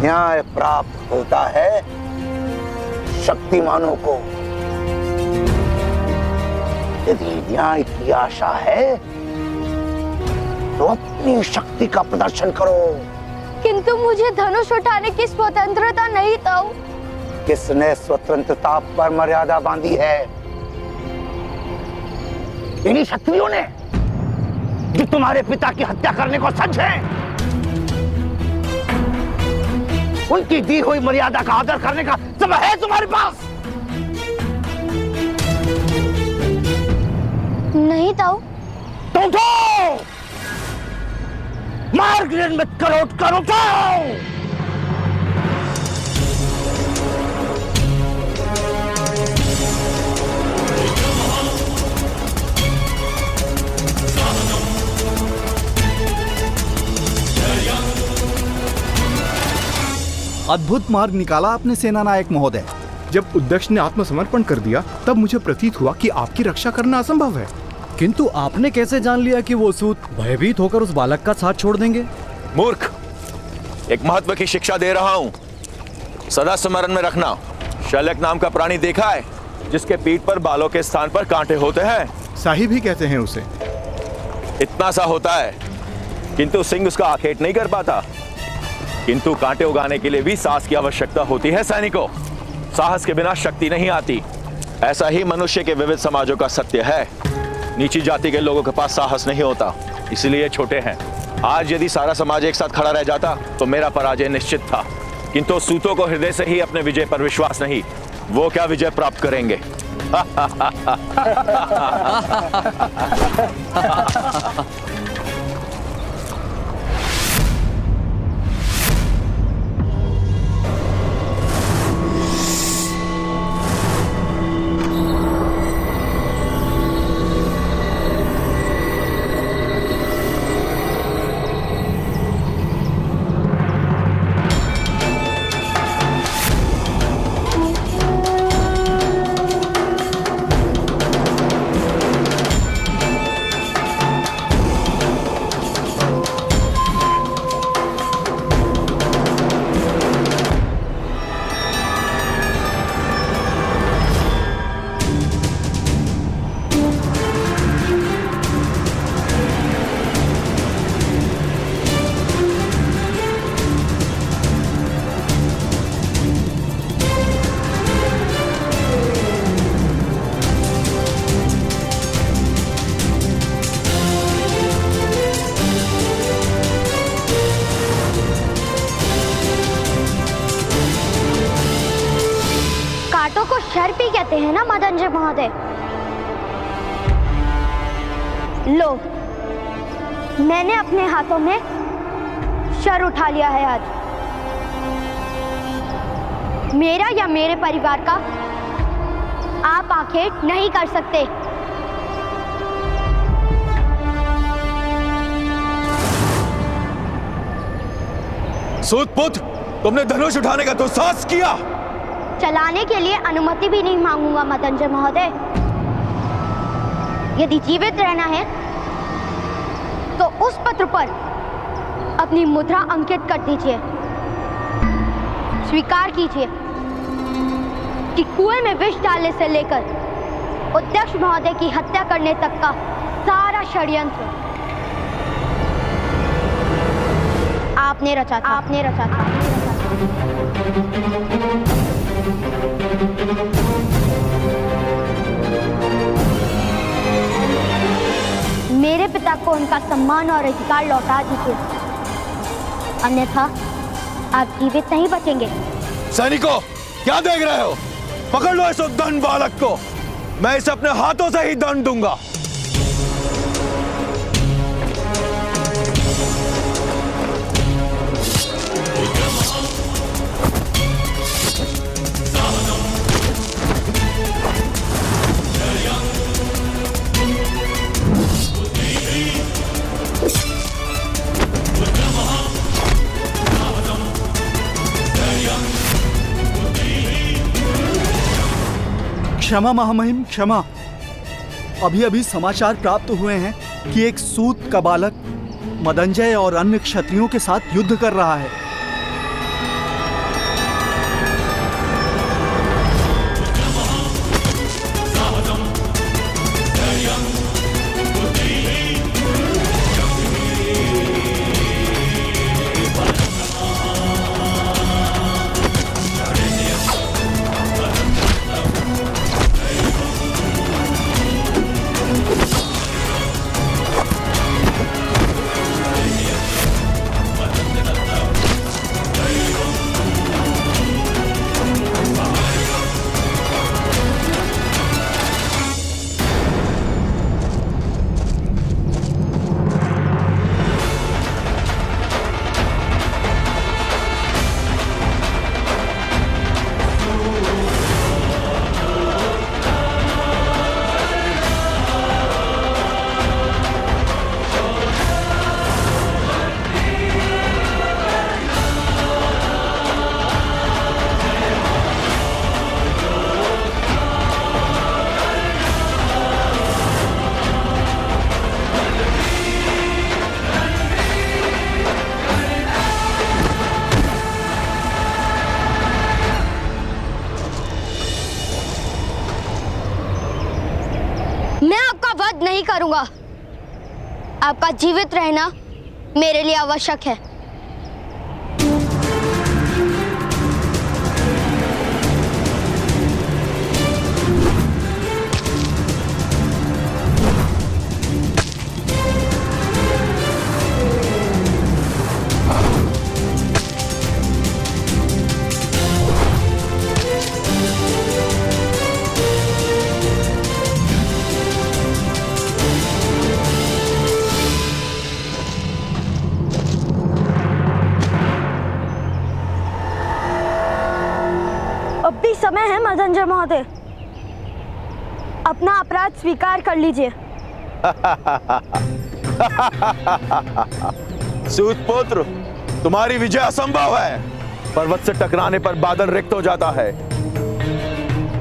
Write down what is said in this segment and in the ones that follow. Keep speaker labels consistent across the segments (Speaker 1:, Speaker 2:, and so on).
Speaker 1: न्याय प्राप्त होता है शक्तिमानों को। यदि न्याय की आशा है तो अपनी शक्ति का प्रदर्शन करो।
Speaker 2: किंतु मुझे धनुष उठाने की स्वतंत्रता नहीं ताऊ।
Speaker 1: किसने स्वतंत्रता पर मर्यादा बांधी है? इन्हीं क्षत्रियों ने जो तुम्हारे पिता की हत्या करने को सच है। उनकी दी हुई मर्यादा का आदर करने का समय है तुम्हारे पास?
Speaker 2: नहीं ताऊ।
Speaker 1: तो उठो, मार्ग निर्मित करो, उठो।
Speaker 3: अद्भुत मार्ग निकाला आपने सेना नायक महोदय।
Speaker 4: जब उद्यक्ष ने आत्मसमर्पण कर दिया तब मुझे प्रतीत हुआ कि आपकी रक्षा करना असंभव है।
Speaker 5: किंतु आपने कैसे जान लिया कि वो सूत भयभीत होकर उस बालक का साथ छोड़ देंगे?
Speaker 6: मूर्ख, एक महत्व की शिक्षा दे रहा हूँ, सदा स्मरण में रखना। शल्यक नाम का प्राणी देखा है जिसके पीठ पर बालों के स्थान पर कांटे होते हैं?
Speaker 4: साहिब ही कहते हैं उसे।
Speaker 6: इतना सा होता है, किंतु सिंह उसका आखेट नहीं कर पाता। किंतु कांटे उगाने के लिए भी साहस की आवश्यकता होती है सैनिकों। साहस के बिना शक्ति नहीं आती। ऐसा ही मनुष्य के विविध समाजों का सत्य है। नीची जाति के लोगों के पास साहस नहीं होता, इसलिए छोटे हैं। आज यदि सारा समाज एक साथ खड़ा रह जाता तो मेरा पराजय निश्चित था। किंतु सूतों को हृदय से ही अपने विजय पर विश्वास नहीं, वो क्या विजय प्राप्त करेंगे?
Speaker 2: शर्पी कहते हैं ना मदनजय महोदय। लो, मैंने अपने हाथों में शर उठा लिया है आज। मेरा या मेरे परिवार का आप आखेट नहीं कर सकते।
Speaker 6: सूतपुत्र, तुमने धनुष उठाने का दुस्साहस किया।
Speaker 2: चलाने के लिए अनुमति भी नहीं मांगूंगा मदनजय महोदय। यदि जीवित रहना है तो उस पत्र पर अपनी मुद्रा अंकित कर दीजिए। स्वीकार कीजिए कि कुएं में विष डालने से लेकर उद्यक्ष महोदय की हत्या करने तक का सारा षड्यंत्र आपने रचा था। मेरे पिता को उनका सम्मान और अधिकार लौटा दीजिए, अन्यथा आप जीवित नहीं बचेंगे।
Speaker 6: सैनिकों, क्या देख रहे हो? पकड़ लो इस उद्दंड बालक को, मैं इसे अपने हाथों से ही दंड दूंगा।
Speaker 3: क्षमा महामहिम, क्षमा। अभी अभी समाचार प्राप्त हुए हैं कि एक सूत का बालक मदनजय और अन्य क्षत्रियों के साथ युद्ध कर रहा है।
Speaker 2: करूंगा। आपका जीवित रहना मेरे लिए आवश्यक है। अब भी समय है मदंजर महोदय, अपना अपराध स्वीकार कर लीजिए।
Speaker 6: सूतपुत्र, तुम्हारी विजय असंभव है। पर्वत से टकराने पर बादल रिक्त हो जाता है,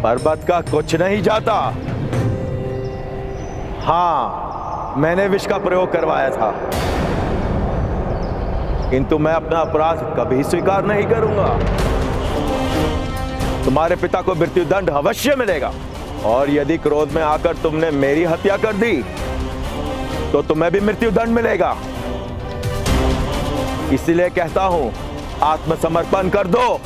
Speaker 6: पर्वत का कुछ नहीं जाता। हाँ, मैंने विष का प्रयोग करवाया था, किंतु मैं अपना अपराध कभी स्वीकार नहीं करूंगा। तुम्हारे पिता को मृत्युदंड अवश्य मिलेगा, और यदि क्रोध में आकर तुमने मेरी हत्या कर दी तो तुम्हें भी मृत्युदंड मिलेगा। इसलिए कहता हूं, आत्मसमर्पण कर दो।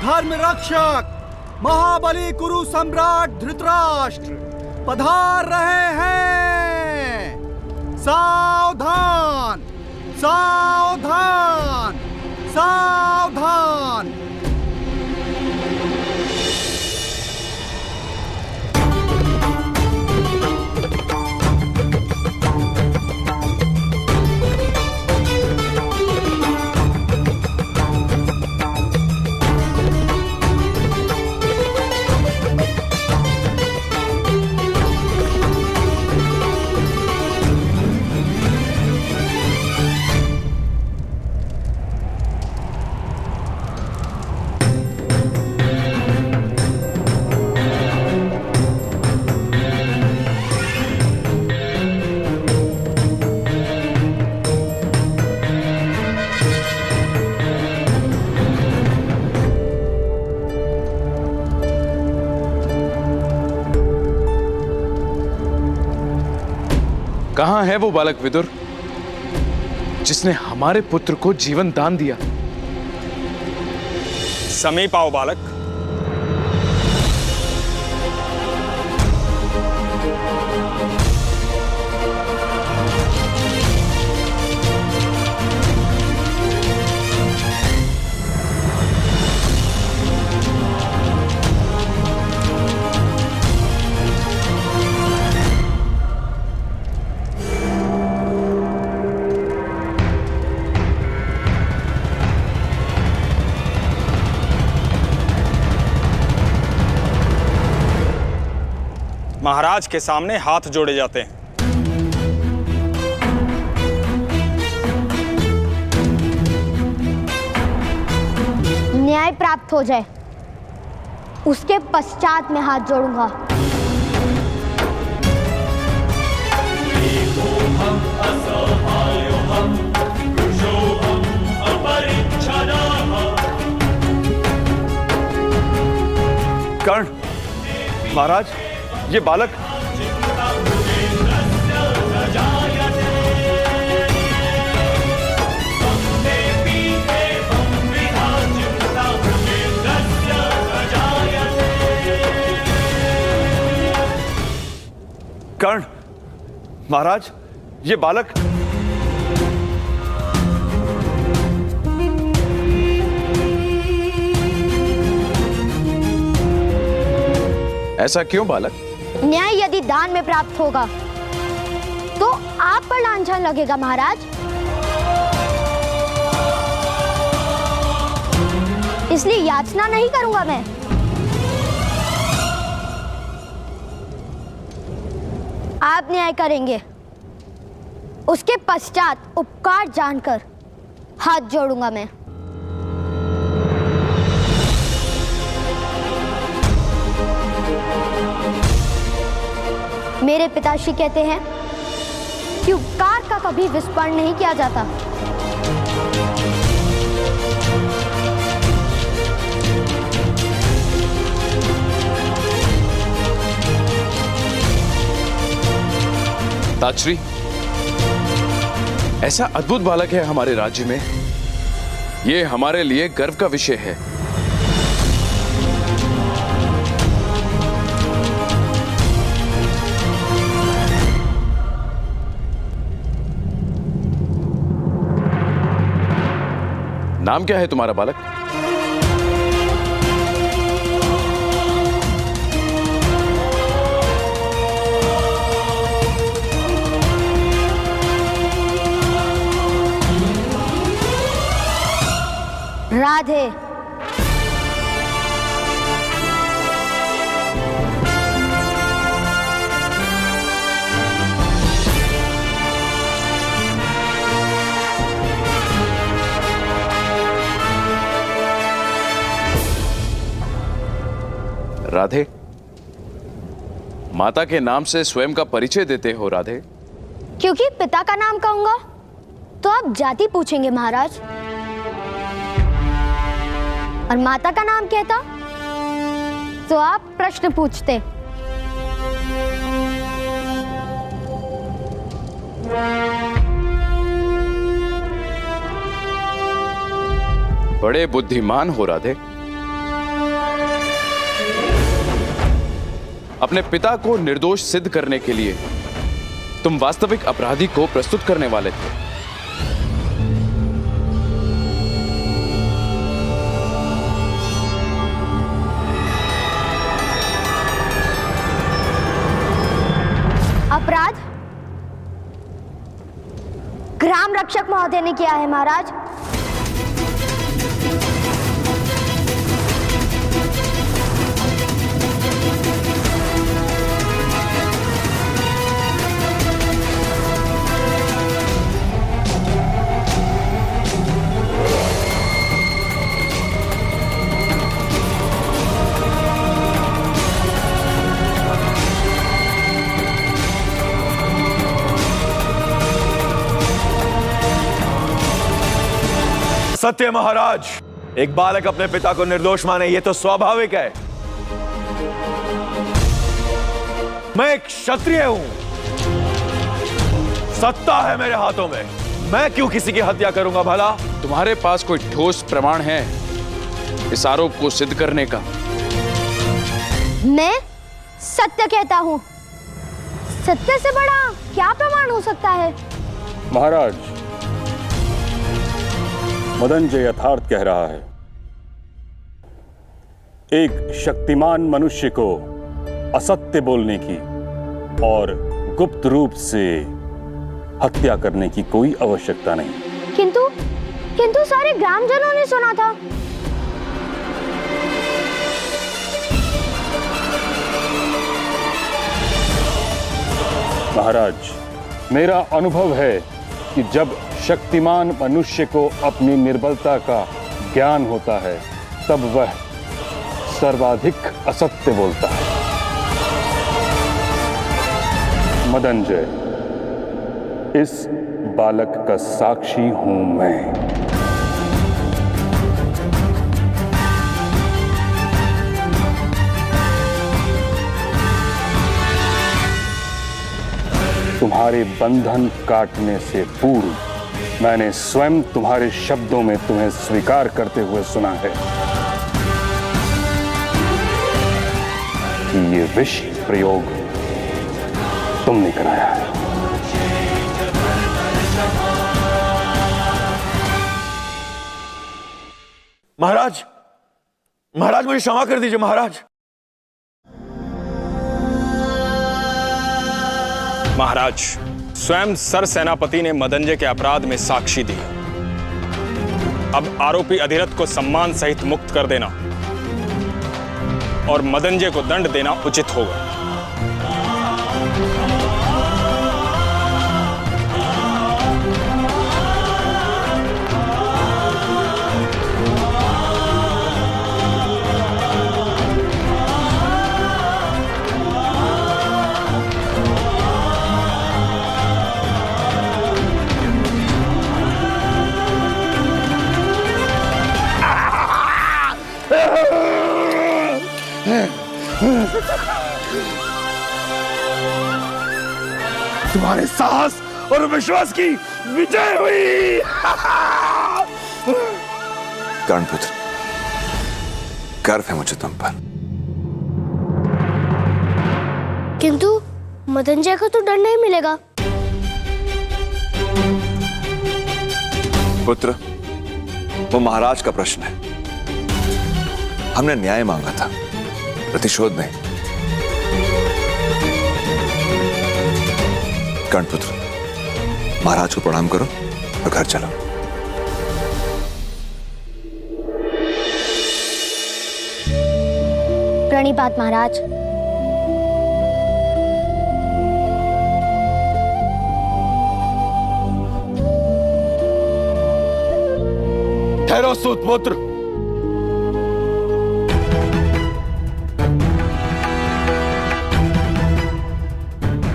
Speaker 3: धर्म रक्षक महाबली कुरु सम्राट धृतराष्ट्र पधार रहे हैं। सावधान सावधान सावधान।
Speaker 7: कहां है वो बालक विदुर जिसने हमारे पुत्र को जीवन दान दिया?
Speaker 8: समीप आओ बालक। महाराज के सामने हाथ जोड़े जाते हैं।
Speaker 2: न्याय प्राप्त हो जाए उसके पश्चात मैं हाथ जोड़ूंगा।
Speaker 6: कर्ण, महाराज, ये बालक कर्ण, महाराज, ये बालक
Speaker 7: ऐसा क्यों बालक?
Speaker 2: न्याय यदि दान में प्राप्त होगा तो आप पर लांछन लगेगा महाराज। इसलिए याचना नहीं करूंगा मैं। आप न्याय करेंगे, उसके पश्चात उपकार जानकर हाथ जोड़ूंगा मैं। मेरे पिताश्री कहते हैं कि उपकार का कभी विस्मरण नहीं किया जाता।
Speaker 7: ताजश्री, ऐसा अद्भुत बालक है हमारे राज्य में, ये हमारे लिए गर्व का विषय है। नाम क्या है तुम्हारा बालक?
Speaker 2: राधे।
Speaker 7: राधे, माता के नाम से स्वयं का परिचय देते हो राधे?
Speaker 2: क्योंकि पिता का नाम कहूंगा तो आप जाति पूछेंगे महाराज, और माता का नाम कहता तो आप प्रश्न पूछते।
Speaker 7: बड़े बुद्धिमान हो राधे। अपने पिता को निर्दोष सिद्ध करने के लिए तुम वास्तविक अपराधी को प्रस्तुत करने वाले थे।
Speaker 2: अपराध ग्राम रक्षक महोदय ने किया है महाराज।
Speaker 6: सत्य महाराज, एक बालक अपने पिता को निर्दोष माने ये तो स्वाभाविक है। मैं एक क्षत्रिय हूं, सत्ता है मेरे हाथों में, मैं क्यों किसी की हत्या करूंगा भला?
Speaker 7: तुम्हारे पास कोई ठोस प्रमाण है इस आरोप को सिद्ध करने का?
Speaker 2: मैं सत्य कहता हूं, सत्य से बड़ा क्या प्रमाण हो सकता है?
Speaker 9: महाराज, मदन जो यथार्थ कह रहा है। एक शक्तिमान मनुष्य को असत्य बोलने की और गुप्त रूप से हत्या करने की कोई आवश्यकता नहीं।
Speaker 2: किंतु सारे ग्रामजनों ने सुना था।
Speaker 9: महाराज, मेरा अनुभव है कि जब शक्तिमान मनुष्य को अपनी निर्बलता का ज्ञान होता है तब वह सर्वाधिक असत्य बोलता है। मदनजय, इस बालक का साक्षी हूं मैं। तुम्हारे बंधन काटने से पूर्व मैंने स्वयं तुम्हारे शब्दों में तुम्हें स्वीकार करते हुए सुना है कि ये विष प्रयोग तुमने कराया है।
Speaker 6: महाराज, महाराज मुझे क्षमा कर दीजिए महाराज।
Speaker 8: महाराज, स्वयं सर सेनापति ने मदनजय के अपराध में साक्षी दी। अब आरोपी अधिरथ को सम्मान सहित मुक्त कर देना और मदनजय को दंड देना उचित होगा।
Speaker 6: तुम्हारे साहस और विश्वास की विजय हुई।
Speaker 10: कर्णपुत्र, गर्व है मुझे तुम पर।
Speaker 2: किंतु मदनजय को तो दंड नहीं मिलेगा।
Speaker 10: पुत्र, वो महाराज का प्रश्न है। हमने न्याय मांगा था, प्रतिशोध नहीं। कर्णपुत्र, महाराज को प्रणाम करो और घर चलो।
Speaker 2: प्रणिपात महाराज।
Speaker 6: ठहरो सूतपुत्र।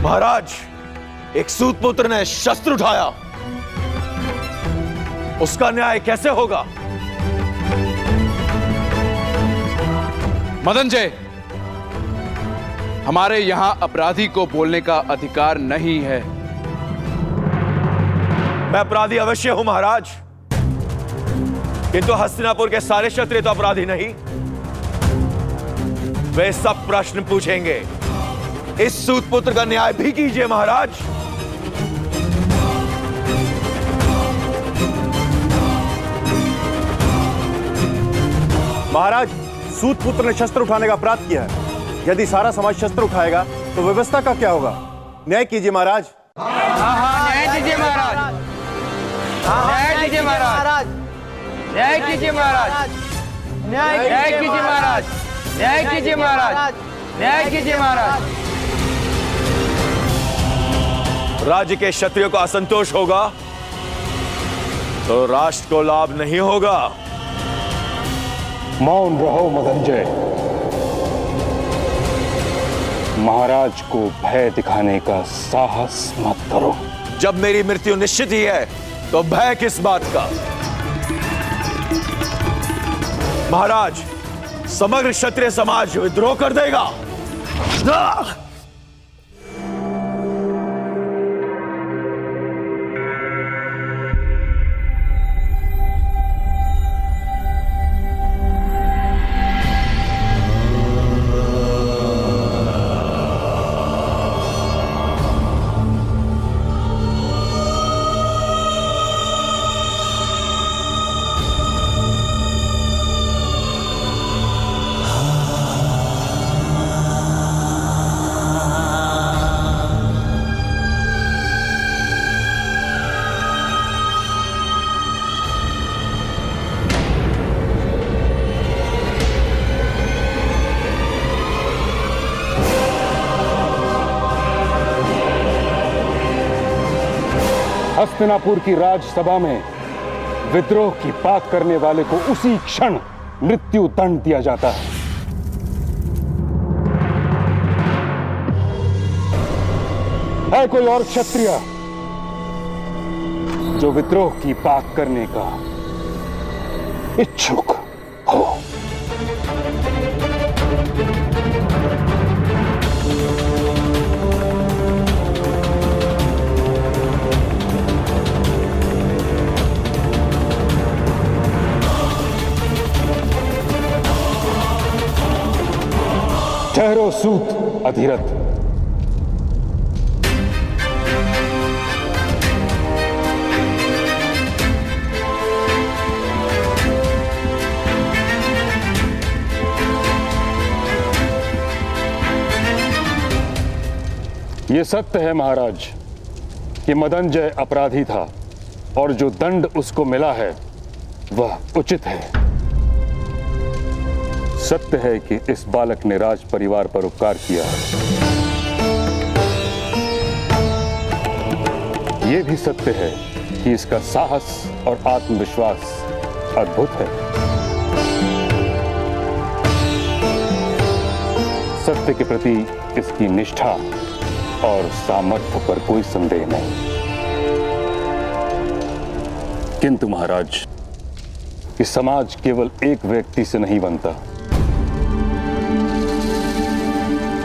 Speaker 6: महाराज, एक सूतपुत्र ने शस्त्र उठाया, उसका न्याय कैसे होगा?
Speaker 7: मदनजय, हमारे यहां अपराधी को बोलने का अधिकार नहीं है।
Speaker 6: मैं अपराधी अवश्य हूं महाराज, किंतु हस्तिनापुर के सारे क्षत्रिय तो अपराधी नहीं। वे सब प्रश्न पूछेंगे। इस सूतपुत्र का न्याय भी कीजिए महाराज।
Speaker 11: महाराज, सूतपुत्र ने शस्त्र उठाने का अपराध किया है। यदि सारा समाज शस्त्र उठाएगा तो व्यवस्था का क्या होगा? न्याय कीजिए महाराज।
Speaker 12: न्याय कीजिए महाराज। न्याय कीजिए महाराज। न्याय कीजिए महाराज। न्याय कीजिए महाराज। न्याय कीजिए महाराज। न्याय कीजिए महाराज।
Speaker 6: राज्य के क्षत्रियों को असंतोष होगा तो राष्ट्र को लाभ नहीं होगा।
Speaker 9: मौन रहो मदनजय। महाराज को भय दिखाने का साहस मत करो।
Speaker 6: जब मेरी मृत्यु निश्चित ही है तो भय किस बात का? महाराज, समग्र क्षत्रिय समाज विद्रोह कर देगा।
Speaker 9: हस्तिनापुर की राजसभा में विद्रोह की बात करने वाले को उसी क्षण मृत्यु दंड दिया जाता है। है कोई और क्षत्रिय जो विद्रोह की बात करने का इच्छुक हो? ठहरो सूत अधिरथ। ये सत्य है महाराज कि मदनजय अपराधी था और जो दंड उसको मिला है वह उचित है। सत्य है कि इस बालक ने राज परिवार पर उपकार किया है। यह भी सत्य है कि इसका साहस और आत्मविश्वास अद्भुत है। सत्य के प्रति इसकी निष्ठा और सामर्थ्य पर कोई संदेह नहीं। किंतु महाराज, कि समाज केवल एक व्यक्ति से नहीं बनता।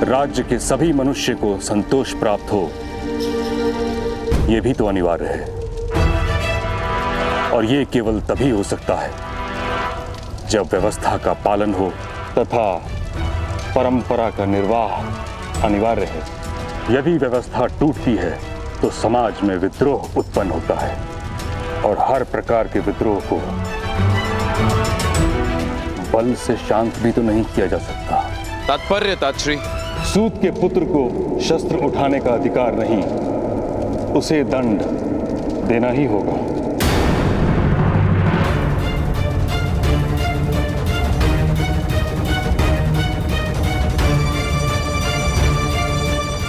Speaker 9: राज्य के सभी मनुष्य को संतोष प्राप्त हो, यह भी तो अनिवार्य है। और यह केवल तभी हो सकता है जब व्यवस्था का पालन हो तथा परंपरा का निर्वाह अनिवार्य है। यदि व्यवस्था टूटती है तो समाज में विद्रोह उत्पन्न होता है और हर प्रकार के विद्रोह को बल से शांत भी तो नहीं किया जा सकता।
Speaker 7: तात्पर्य तात्श्री?
Speaker 9: सूत के पुत्र को शस्त्र उठाने का अधिकार नहीं, उसे दंड देना ही होगा।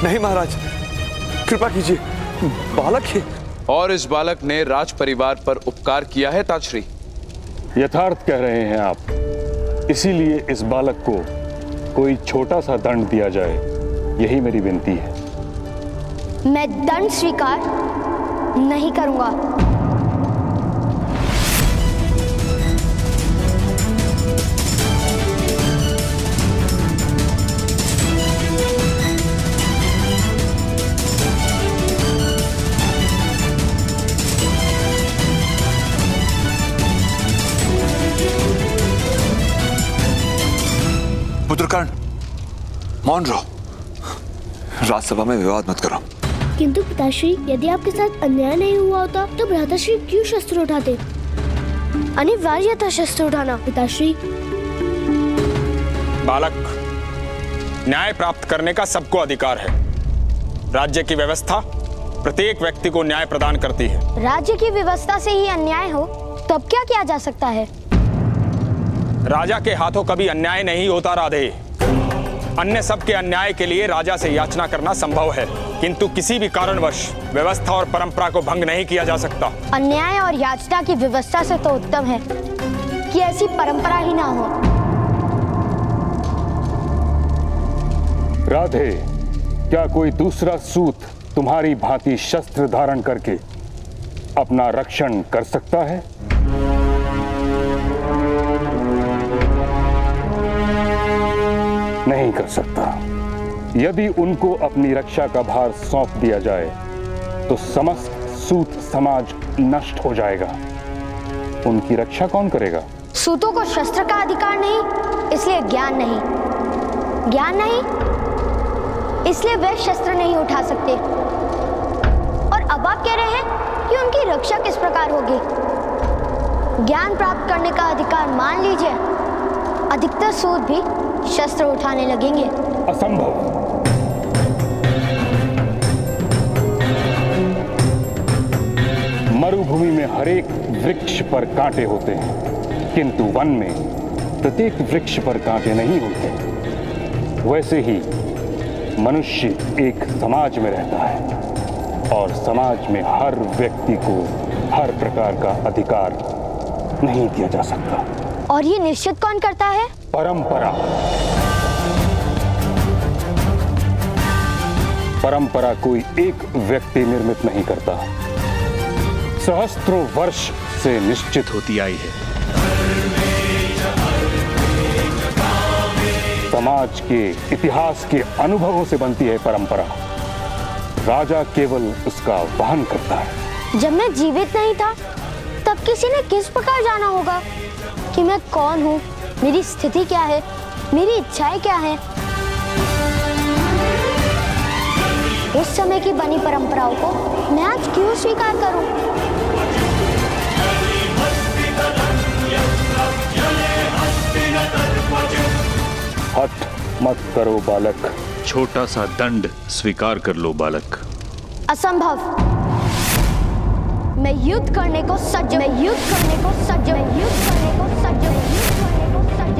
Speaker 10: नहीं महाराज, कृपा कीजिए, बालक है।
Speaker 7: और इस बालक ने राज परिवार पर उपकार किया है तात्श्री।
Speaker 9: यथार्थ कह रहे हैं आप, इसीलिए इस बालक को कोई छोटा सा दंड दिया जाए, यही मेरी विनती है।
Speaker 2: मैं दंड स्वीकार नहीं करूंगा।
Speaker 10: पुत्रकर्ण, मौन रहो। राजसभा में विवाद मत करो।
Speaker 13: किंतु पिताश्री, यदि आपके साथ अन्याय नहीं हुआ होता तो भ्राताश्री क्यों शस्त्र उठाते? अनिवार्य था शस्त्र उठाना पिताश्री।
Speaker 8: बालक, न्याय प्राप्त करने का सबको अधिकार है। राज्य की व्यवस्था प्रत्येक व्यक्ति को न्याय प्रदान करती है।
Speaker 2: राज्य की व्यवस्था से ही अन्याय हो तो अब क्या किया जा सकता है?
Speaker 8: राजा के हाथों कभी अन्याय नहीं होता राधे। अन्य सब के अन्याय के लिए राजा से याचना करना संभव है, किंतु किसी भी कारणवश व्यवस्था और परंपरा को भंग नहीं किया जा सकता।
Speaker 2: अन्याय और याचना की व्यवस्था से तो उत्तम है कि ऐसी परंपरा ही ना हो।
Speaker 9: राधे, क्या कोई दूसरा सूत तुम्हारी भांति शस्त्र धारण करके अपना रक्षण कर सकता है? नहीं कर सकता। यदि उनको अपनी रक्षा का भार सौंप दिया जाए तो समस्त सूत समाज नष्ट हो जाएगा। उनकी रक्षा कौन करेगा?
Speaker 2: सूतों को शस्त्र का अधिकार नहीं, इसलिए ज्ञान नहीं। ज्ञान नहीं, इसलिए वे शस्त्र नहीं उठा सकते। और अब आप कह रहे हैं कि उनकी रक्षा किस प्रकार होगी? ज्ञान प्राप्त करने का अधिकार मान लीजिए, अधिकतर सूत भी शस्त्र उठाने लगेंगे।
Speaker 9: असंभव। मरुभूमि में हरेक वृक्ष पर कांटे होते हैं, किंतु वन में प्रत्येक वृक्ष पर कांटे नहीं होते। वैसे ही मनुष्य एक समाज में रहता है। और समाज में हर व्यक्ति को हर प्रकार का अधिकार नहीं दिया जा सकता।
Speaker 2: और ये निश्चित कौन करता है?
Speaker 9: परंपरा। परंपरा कोई एक व्यक्ति निर्मित नहीं करता, सहस्त्रों वर्ष से निश्चित होती आई है। समाज के इतिहास के अनुभवों से बनती है परंपरा। राजा केवल उसका वहन करता है।
Speaker 2: जब मैं जीवित नहीं था तब किसी ने किस प्रकार जाना होगा कि मैं कौन हूँ, मेरी स्थिति क्या है, मेरी इच्छाएं क्या हैं? उस समय की बनी परंपराओं को मैं आज क्यों स्वीकार करूं?
Speaker 9: हठ मत करो बालक।
Speaker 7: छोटा सा दंड स्वीकार कर लो बालक।
Speaker 2: असंभव। मैं युद्ध करने को सज्ज, मैं युद्ध करने को सज्ज, मैं युद्ध करने को सज्ज, मैं युद्ध करने को सज्ज।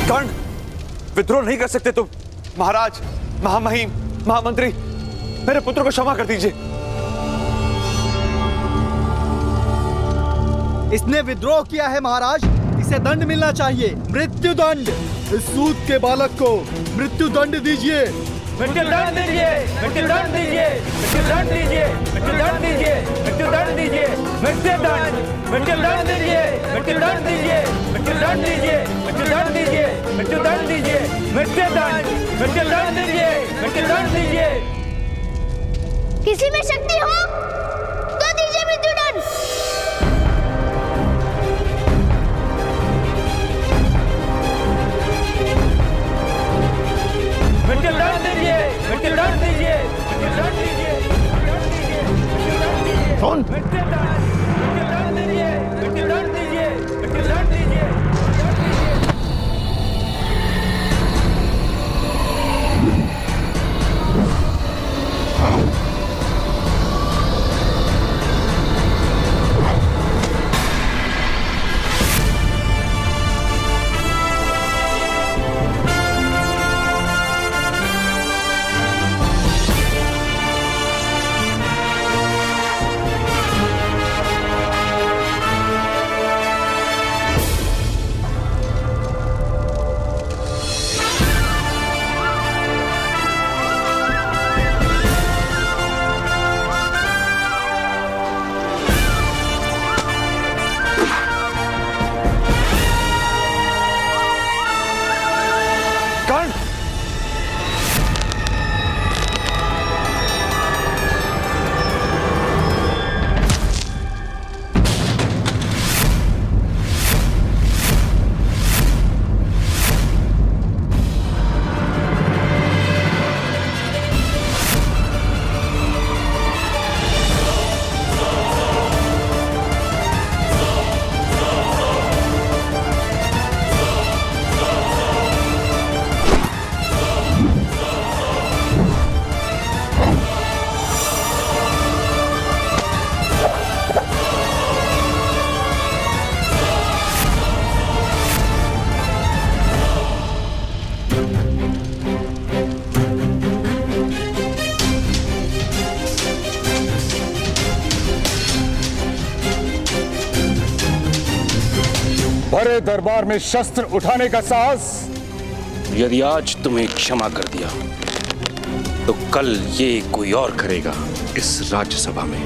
Speaker 10: कर्ण, विद्रोह नहीं कर सकते तुम। महाराज, महामहिम, महामंत्री, मेरे पुत्र को क्षमा कर दीजिए।
Speaker 3: इसने विद्रोह किया है महाराज, इसे दंड मिलना चाहिए, मृत्यु दंड। इस सूत के बालक को मृत्यु दंड दीजिए।
Speaker 12: मृत्यु दंड दीजिए, मृत्यु दंड दीजिए, मृत्यु दंड दीजिए, मृत्यु दंड दीजिए, मृत्यु दंड दीजिए, मृत्यु दंड, मृत्यु दंड दीजिए, मृत्यु दंड दीजिए, मृत्यु दंड दीजिए, मृत्यु दंड दीजिए, मृत्यु दंड दीजिए, मृत्यु दंड, मृत्यु दंड दीजिए, मृत्यु दंड दीजिए।
Speaker 13: किसी में शक्ति हो तो दीजिए मृत्यु दंड।
Speaker 12: मृत्यु दंड दीजिए, मृत्यु दंड दीजिए, मृत्यु दंड दीजिए, मृत्यु दंड दीजिए,
Speaker 1: सुन,
Speaker 12: मृत्यु दंड दीजिए, मृत्यु दंड दीजिए, मृत्यु दंड दीजिए।
Speaker 9: बड़े दरबार में शस्त्र उठाने का साहस।
Speaker 14: यदि आज तुम्हें क्षमा कर दिया तो कल ये कोई और करेगा इस राज्यसभा में।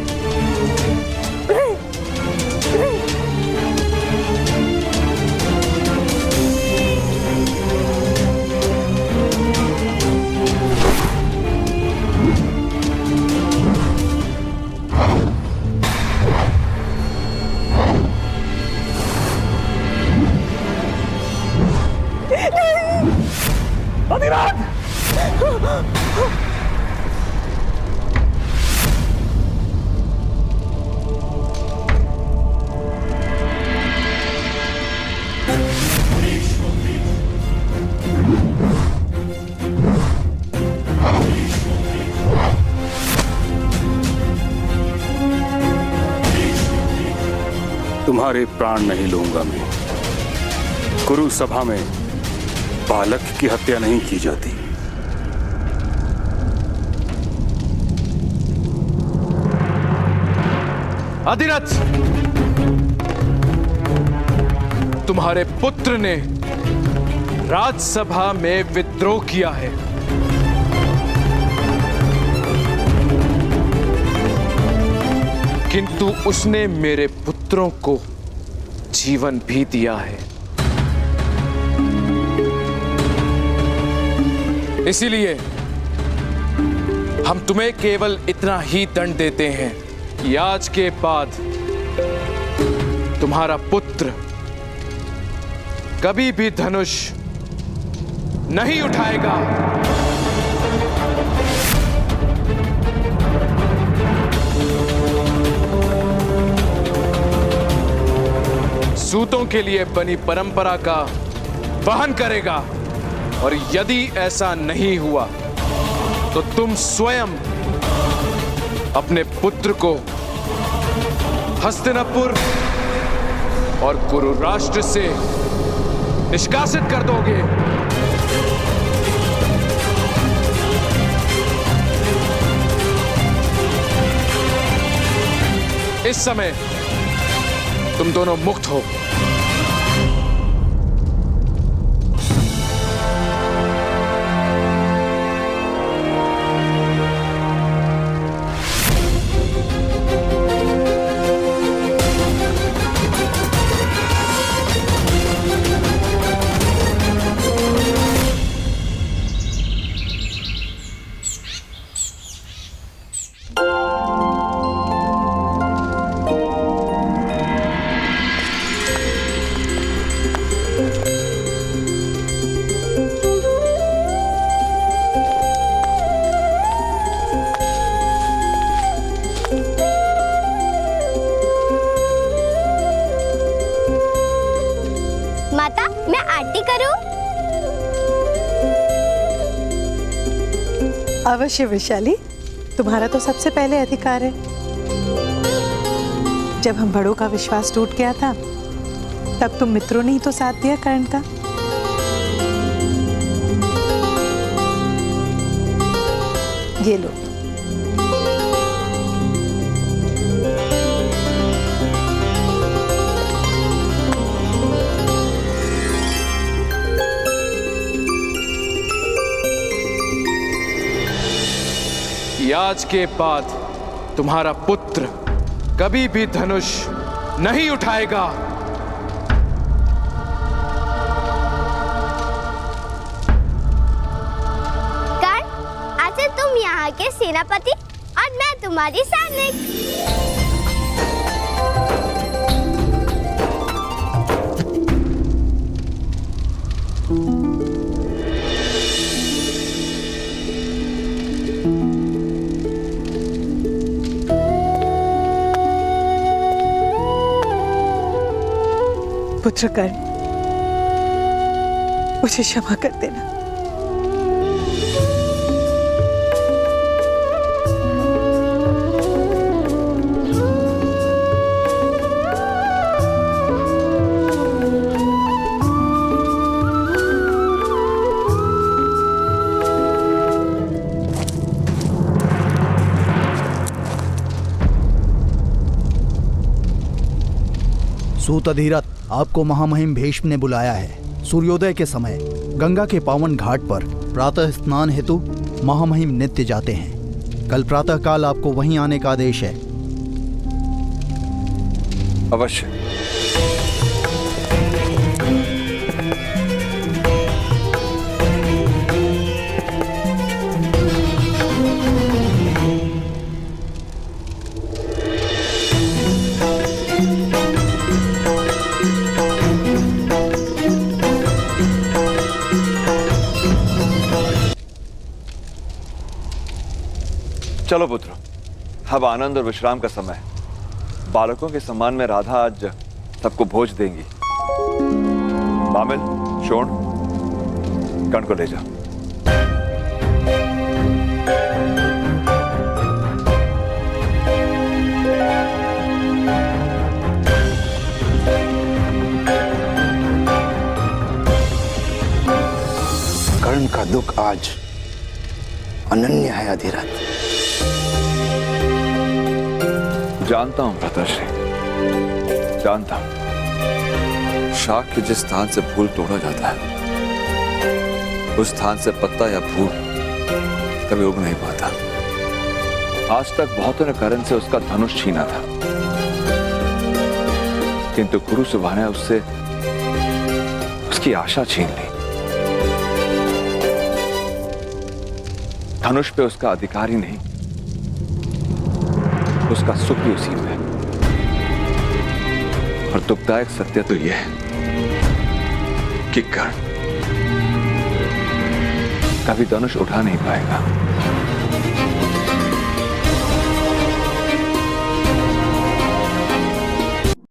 Speaker 9: तुम्हारे प्राण नहीं लूंगा मैं। कुरु सभा में बालक की हत्या नहीं की जाती।
Speaker 7: अधिरथ, तुम्हारे पुत्र ने राजसभा में विद्रोह किया है। किंतु उसने मेरे पुत्रों को जीवन भी दिया है। इसीलिए हम तुम्हें केवल इतना ही दंड देते हैं कि आज के बाद तुम्हारा पुत्र कभी भी धनुष नहीं उठाएगा। सूतों के लिए बनी परंपरा का वहन करेगा, और यदि ऐसा नहीं हुआ तो तुम स्वयं अपने पुत्र को हस्तिनापुर और कुरु राष्ट्र से निष्कासित कर दोगे। इस समय तुम दोनों मुक्त हो।
Speaker 2: माता, मैं आरती करूं?
Speaker 15: अवश्य वैशाली, तुम्हारा तो सबसे पहले अधिकार है। जब हम बड़ों का विश्वास टूट गया था, तब तुम मित्रों ने ही तो साथ दिया कर्ण का। ये लो।
Speaker 7: आज के बाद तुम्हारा पुत्र कभी भी धनुष नहीं उठाएगा।
Speaker 2: कर्ण, आज से तुम यहाँ के सेनापति और मैं तुम्हारी सैनिक।
Speaker 15: पुत्र कर्ण, मुझे क्षमा कर देना।
Speaker 3: सूत अधिरथ, आपको महामहिम भीष्म ने बुलाया है। सूर्योदय के समय गंगा के पावन घाट पर प्रातः स्नान हेतु महामहिम नित्य जाते हैं। कल प्रातः काल आपको वहीं आने का आदेश है।
Speaker 10: अवश्य। चलो पुत्र, अब आनंद और विश्राम का समय है। बालकों के सम्मान में राधा आज सबको भोज देंगी। बामिल, शोण, कर्ण को ले जा।
Speaker 1: दुख आज अनन्य है अधिरथ।
Speaker 10: जानता हूं भ्राताश्री, जानता हूं। शाख के जिस स्थान से फूल तोड़ा जाता है उस स्थान से पत्ता या फूल कभी उग नहीं पाता। आज तक बहुतों ने करण से उसका धनुष छीना था, किंतु गुरु सुबह ने उससे उसकी आशा छीन ली। धनुष पे उसका अधिकार ही नहीं, उसका सुख भी उसी में है। और दुखदायक सत्य तो यह है कि कर्ण कभी धनुष उठा नहीं पाएगा।